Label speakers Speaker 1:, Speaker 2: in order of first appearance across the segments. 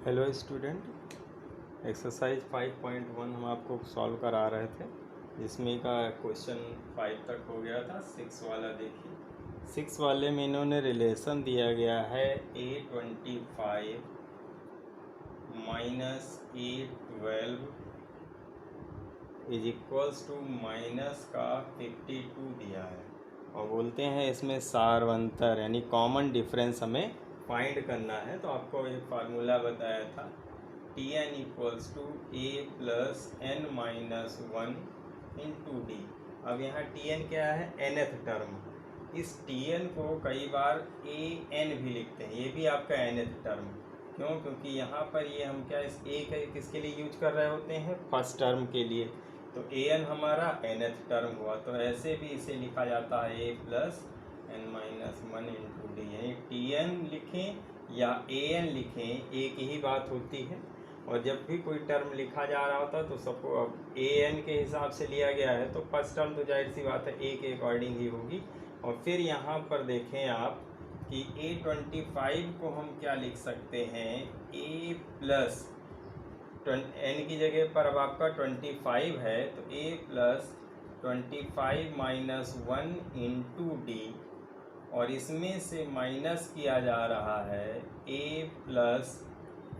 Speaker 1: Hello student, exercise 5.1 हम आपको solve करा रहे थे, जिसमें का क्वेश्चन 5 तक हो गया था। 6 वाला देखिए। 6 वाले में इन्होंने रिलेशन दिया गया है A25 minus A12 is equals to minus का 52 दिया है, और बोलते हैं इसमें सारवंतर यानी कॉमन डिफरेंस हमें फाइंड करना है। तो आपको एक फार्मूला बताया था, T N equals to A plus N minus one into D. अब यहाँ टी एन क्या है? nth term. इस टी एन को कई बार ए एन भी लिखते हैं, ये भी आपका nth टर्म। क्यों? क्योंकि यहाँ पर ये हम क्या इस ए का किसके लिए यूज कर रहे होते हैं? फर्स्ट टर्म के लिए। तो ए एन हमारा nth टर्म हुआ, तो ऐसे भी इसे लिखा जाता है a plus N minus one into d. यानी टी एन लिखें या ए एन लिखें, एक ही बात होती है। और जब भी कोई टर्म लिखा जा रहा होता है तो सबको अब ए एन के हिसाब से लिया गया है, तो फर्स्ट टर्म तो जाहिर सी बात है ए के अकॉर्डिंग ही होगी। और फिर यहाँ पर देखें आप कि A25 को हम क्या लिख सकते हैं? ए प्लस एन की जगह पर अब आपका 25 है, तो a plus 25 minus one into d, और इसमें से माइनस किया जा रहा है a plus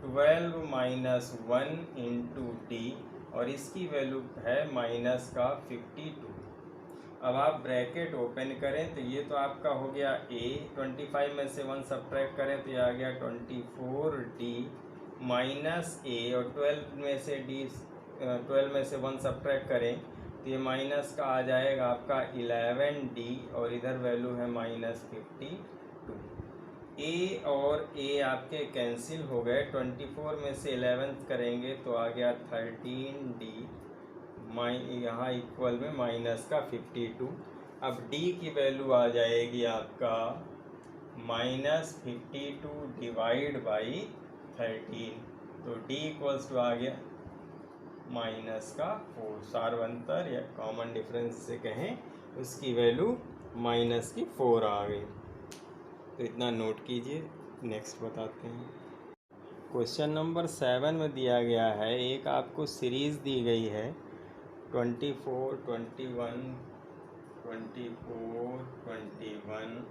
Speaker 1: 12 minus one into d, और इसकी वैल्यू है माइनस का 52। अब आप ब्रैकेट ओपन करें तो ये तो आपका हो गया ए, 25 में से 1 सब्ट्रैक्ट करें तो ये आ गया 24D माइनस ए, और 12 में से 1 सब्ट्रैक्ट करें तो ये माइनस का आ जाएगा आपका 11D, और इधर वैल्यू है माइनस 52। ए और ए आपके कैंसिल हो गए, 24 में से 11 करेंगे तो आ गया 13D, यहाँ इक्वल में माइनस का 52। अब डी की वैल्यू आ जाएगी आपका माइनस 52 डिवाइड बाई 13, तो डी इक्वल्स टू आ गया माइनस का 4। सारवंतर या कॉमन डिफरेंस से कहें, उसकी वैल्यू माइनस की 4 आ गई। तो इतना नोट कीजिए, नेक्स्ट बताते हैं। क्वेश्चन नंबर 7 में दिया गया है, एक आपको सीरीज़ दी गई है 24, 21, 24, 21,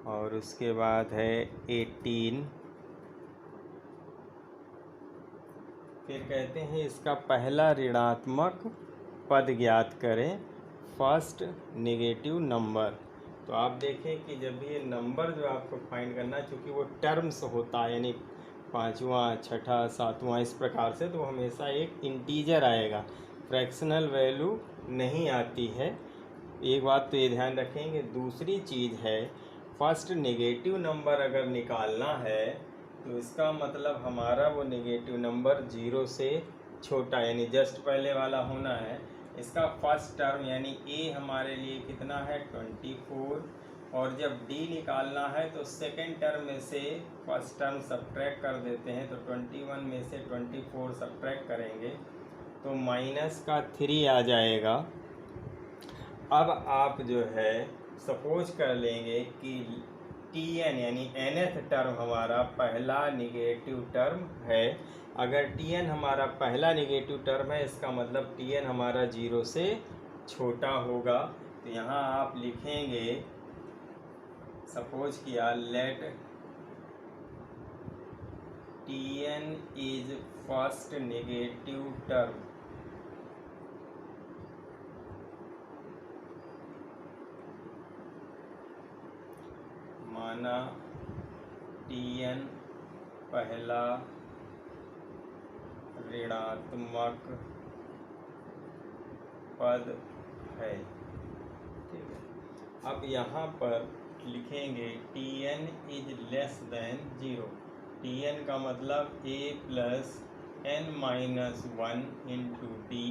Speaker 1: और उसके बाद है 18। फिर कहते हैं इसका पहला ऋणात्मक पद ज्ञात करें, फर्स्ट नेगेटिव नंबर। तो आप देखें कि जब ये नंबर जो आपको फाइंड करना, चूँकि वो टर्म्स होता है यानी 5वां, 6ठा, 7वां, इस प्रकार से, तो हमेशा एक इंटीजर आएगा, फ्रैक्शनल वैल्यू नहीं आती है। एक बात तो ये ध्यान रखेंगे। दूसरी चीज़ है, फर्स्ट नेगेटिव नंबर अगर निकालना है तो इसका मतलब हमारा वो नेगेटिव नंबर 0 से छोटा यानी जस्ट पहले वाला होना है। इसका फर्स्ट टर्म यानी ए हमारे लिए कितना है? 24। और जब डी निकालना है तो सेकेंड टर्म में से फर्स्ट टर्म सब्ट्रैक्ट कर देते हैं, तो 21 में से 24 सब्ट्रैक्ट करेंगे तो माइनस का 3 आ जाएगा। अब आप जो है सपोज कर लेंगे कि टी एन यानी nth टर्म हमारा पहला निगेटिव टर्म है। अगर टी एन हमारा पहला निगेटिव टर्म है, इसका मतलब टी एन हमारा 0 से छोटा होगा। तो यहाँ आप लिखेंगे, सपोज किया, let T n is first negative term, माना टी एन पहला ऋणात्मक पद है। ठीक है। अब यहाँ पर लिखेंगे t n is less than 0। T n का मतलब a plus N minus one into d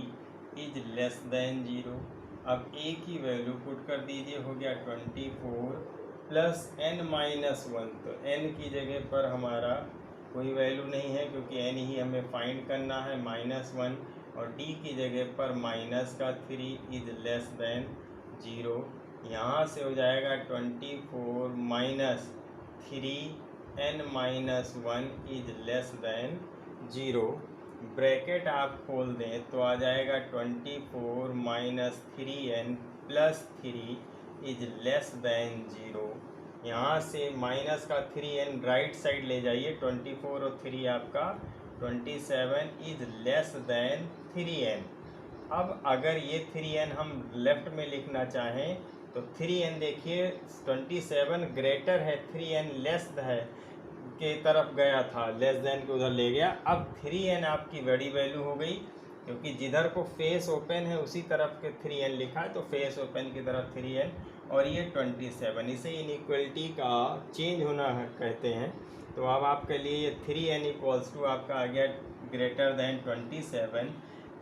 Speaker 1: is less than 0। अब ए की वैल्यू पुट कर दीजिए, हो गया 24 प्लस एन माइनस वन। तो एन की जगह पर हमारा कोई वैल्यू नहीं है, क्योंकि एन ही हमें फाइंड करना है, -1। और डी की जगह पर माइनस का 3 इज लेस देन 0। यहाँ से हो जाएगा 24 minus 3 n minus one is less than 0, bracket आप खोल दें तो आ जाएगा 24 minus 3n plus 3 is less than 0। यहाँ से माइनस का 3n राइट साइड ले जाइए, 24 और 3 आपका 27 इज लेस देन 3n। अब अगर ये 3n हम लेफ्ट में लिखना चाहें तो 3n देखिए 27 ग्रेटर है, 3n लेस है के तरफ गया था, लेस देन के उधर ले गया। अब 3n आपकी बड़ी वैल्यू हो गई, क्योंकि जिधर को फेस ओपन है उसी तरफ के 3n लिखा है, तो फेस ओपन की तरफ 3n और ये 27, इसे इनइक्वलिटी का चेंज होना कहते हैं। तो अब आपके लिए ये 3n इक्वल्स टू आपका आ गया greater than 27,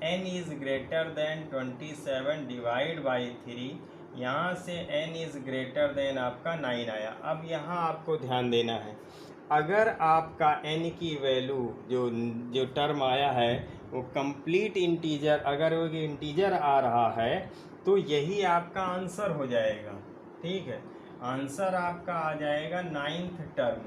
Speaker 1: n is greater than 27 divide by 3, यहाँ से n इज़ ग्रेटर देन आपका 9 आया। अब यहाँ आपको ध्यान देना है, अगर आपका n की वैल्यू जो टर्म आया है वो कंप्लीट इंटीजर, अगर वो इंटीजर आ रहा है तो यही आपका आंसर हो जाएगा। ठीक है, आंसर आपका आ जाएगा 9th टर्म,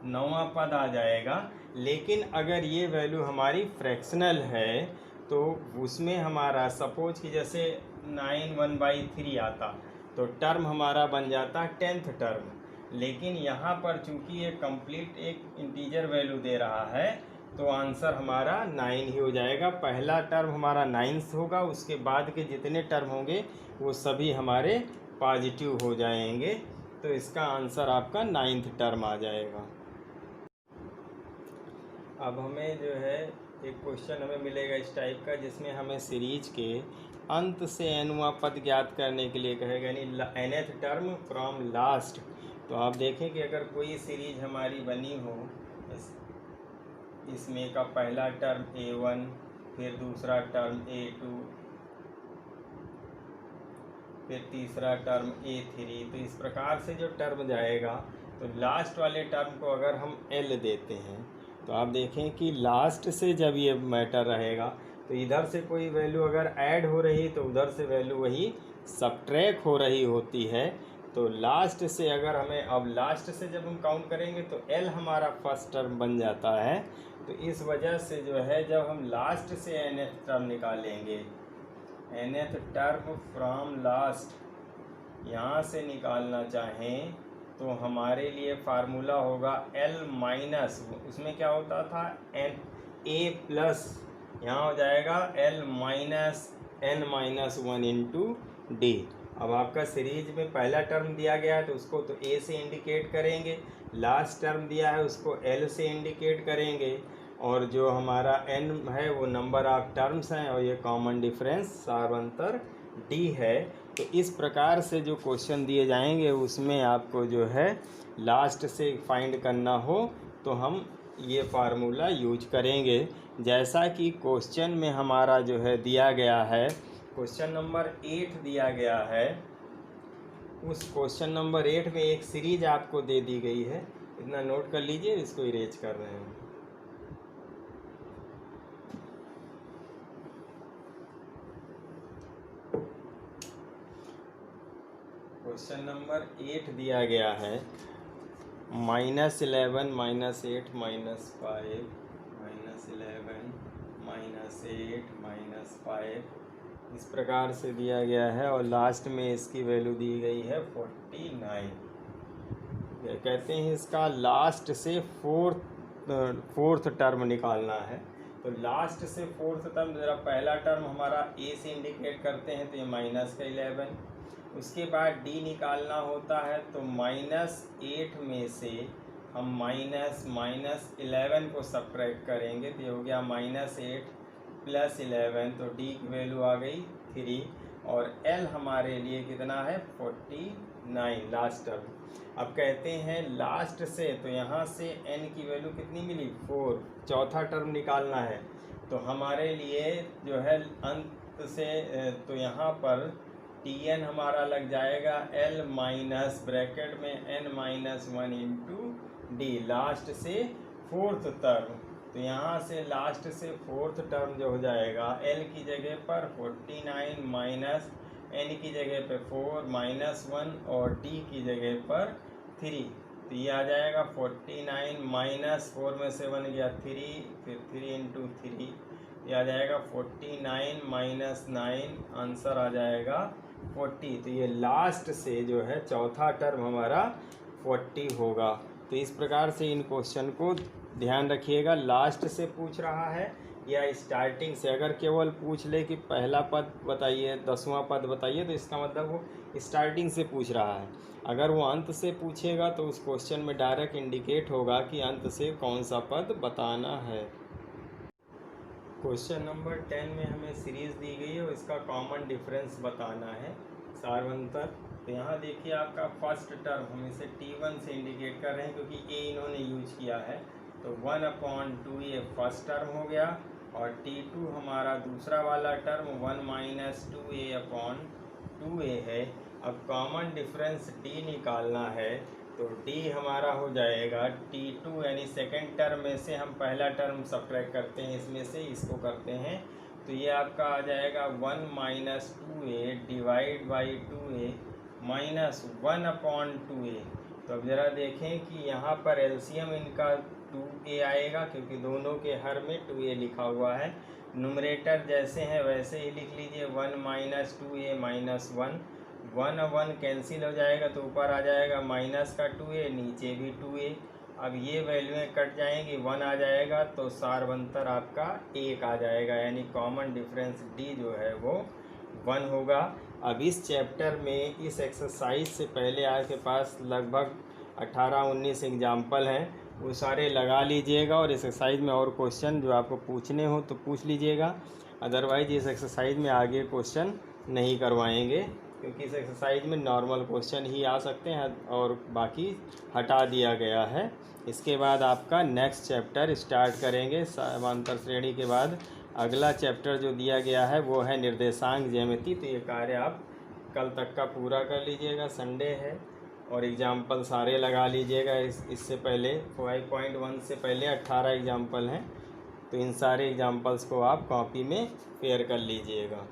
Speaker 1: 9वां पद आ जाएगा। लेकिन अगर ये वैल्यू हमारी फ्रैक्शनल है तो उसमें हमारा सपोज कि जैसे 9/1/3 आता तो टर्म हमारा बन जाता 10th टर्म। लेकिन यहाँ पर चूंकि ये कंप्लीट एक इंटीजर वैल्यू दे रहा है तो आंसर हमारा 9 ही हो जाएगा। पहला टर्म हमारा 9th होगा, उसके बाद के जितने टर्म होंगे वो सभी हमारे पॉजिटिव हो जाएंगे, तो इसका आंसर आपका 9th टर्म आ जाएगा। अब हमें जो है एक क्वेश्चन हमें मिलेगा इस टाइप का, जिसमें हमें सीरीज के अंत से nवां पद ज्ञात करने के लिए कहेगा, यानी nth टर्म फ्रॉम लास्ट। तो आप देखें कि अगर कोई सीरीज हमारी बनी हो, इसमें का पहला टर्म a1, फिर दूसरा टर्म a2, फिर तीसरा टर्म a3, तो इस प्रकार से जो टर्म जाएगा तो लास्ट वाले टर्म को अगर हम l देते हैं तो आप देखें कि लास्ट से जब ये मैटर रहेगा तो इधर से कोई वैल्यू अगर ऐड हो रही तो उधर से वैल्यू वही सबट्रैक्ट हो रही होती है। तो लास्ट से अगर हमें, अब लास्ट से जब हम काउंट करेंगे तो l हमारा फर्स्ट टर्म बन जाता है। तो इस वजह से जो है जब हम लास्ट से nth टर्म निकालेंगे, nth टर्म फ्रॉम लास्ट यहाँ से निकालना चाहें तो हमारे लिए फार्मूला होगा l माइनस, उसमें क्या होता था a प्लस, यहाँ हो जाएगा l minus n-1 into D. अब आपका सीरीज में पहला टर्म दिया गया है तो उसको तो a से इंडिकेट करेंगे, लास्ट टर्म दिया है उसको l से इंडिकेट करेंगे, और जो हमारा n है वो नंबर ऑफ टर्म्स हैं और ये कॉमन डिफरेंस सार्वंतर d है। तो इस प्रकार से जो क्वेश्चन दिए जाएंगे उसमें आपको जो है लास्ट से फाइंड करना हो तो हम ये फार्मूला यूज करेंगे। जैसा कि क्वेश्चन में हमारा जो है दिया गया है, क्वेश्चन नंबर 8 दिया गया है, उस क्वेश्चन नंबर 8 में एक सीरीज आपको दे दी गई है, इतना नोट कर लीजिए, इसको इरेज कर रहे हैं। क्वेश्चन नंबर 8 दिया गया है -11 -8 -5 -11 -8 -5 इस प्रकार से दिया गया है, और लास्ट में इसकी वैल्यू दी गई है 49। कहते हैं इसका लास्ट से फोर्थ टर्म निकालना है। तो लास्ट से फोर्थ टर्म, जरा पहला टर्म हमारा a से इंडिकेट करते हैं तो ये -11, उसके बाद d निकालना होता है तो -8 में से हम -11 को सब्ट्रैक्ट करेंगे तो ये हो गया -8 प्लस 11, तो d की वैल्यू आ गई 3, और l हमारे लिए कितना है 49 लास्ट टर्म। अब कहते हैं लास्ट से, तो यहाँ से n की वैल्यू कितनी मिली 4, चौथा टर्म निकालना है। तो हमारे लिए जो है अंत से, तो यहाँ पर Tn हमारा लग जाएगा l माइनस ब्रैकेट में n-1 इंटू डी, लास्ट से फोर्थ टर्म। तो यहाँ से लास्ट से फोर्थ टर्म जो हो जाएगा l की जगह पर 49 माइनस n की जगह पे 4 -1 और d की जगह पर 3। तो ये आ जाएगा 49 माइनस 4 में से 1 गया 3, फिर 3 इंटू 3, ये आ जाएगा 49 माइनस 9, आंसर आ जाएगा 40। तो ये लास्ट से जो है चौथा टर्म हमारा 40 होगा। तो इस प्रकार से इन क्वेश्चन को ध्यान रखिएगा, लास्ट से पूछ रहा है या स्टार्टिंग से। अगर केवल पूछ ले कि पहला पद बताइए, 10वां पद बताइए, तो इसका मतलब वो स्टार्टिंग से पूछ रहा है। अगर वो अंत से पूछेगा तो उस क्वेश्चन में डायरेक्ट इंडिकेट होगा कि अंत से कौन सा पद बताना है। क्वेश्चन नंबर 10 में हमें सीरीज दी गई है और इसका कॉमन डिफरेंस बताना है, सारवंतर। तो यहाँ देखिए आपका फर्स्ट टर्म हम इसे T1 से इंडिकेट कर रहे हैं क्योंकि ए इन्होंने यूज किया है। तो 1/2 ये फर्स्ट टर्म हो गया और T2 हमारा दूसरा वाला टर्म 1 माइनस 2a/2a है। अब कॉमन डिफरेंस D निकालना है, तो D हमारा हो जाएगा T2 यानी सेकेंड टर्म में से हम पहला टर्म सब्ट्रैक्ट करते हैं, इसमें से इसको करते हैं, तो ये आपका आ जाएगा 1 minus 2a divide by 2a minus 1/2a। तो अब ज़रा देखें कि यहाँ पर एलसीएम इनका 2a आएगा क्योंकि दोनों के हर में 2a लिखा हुआ है। न्यूमरेटर जैसे हैं वैसे ही लिख लीजिए, 1 माइनस 2a माइनस 1, 1 कैंसिल हो जाएगा तो ऊपर आ जाएगा माइनस का 2a, नीचे भी 2a। अब ये वैल्यूएं कट जाएंगी, 1 आ जाएगा, तो सारवंतर आपका 1 आ जाएगा, यानी कॉमन डिफरेंस D जो है वो 1 होगा। अब इस चैप्टर में इस एक्सरसाइज से पहले आपके पास लगभग 18-19 एग्जाम्पल हैं, वो सारे लगा लीजिएगा और इस एक्सरसाइज में और क्वेश्चन जो आपको पूछने हो तो पूछ लीजिएगा। अदरवाइज इस एक्सरसाइज में आगे क्वेश्चन नहीं करवाएंगे क्योंकि इस एक्सरसाइज में नॉर्मल क्वेश्चन ही आ सकते हैं और बाकी हटा दिया गया है। इसके बाद आपका नेक्स्ट चैप्टर स्टार्ट करेंगे। समांतर श्रेणी के बाद अगला चैप्टर जो दिया गया है वो है निर्देशांक ज्यामिति। तो ये कार्य आप कल तक का पूरा कर लीजिएगा, संडे है, और एग्जाम्पल सारे लगा लीजिएगा। इससे पहले 5.1 से पहले 18 एग्जाम्पल हैं, तो इन सारे एग्जाम्पल्स को आप कॉपी में पेयर कर लीजिएगा।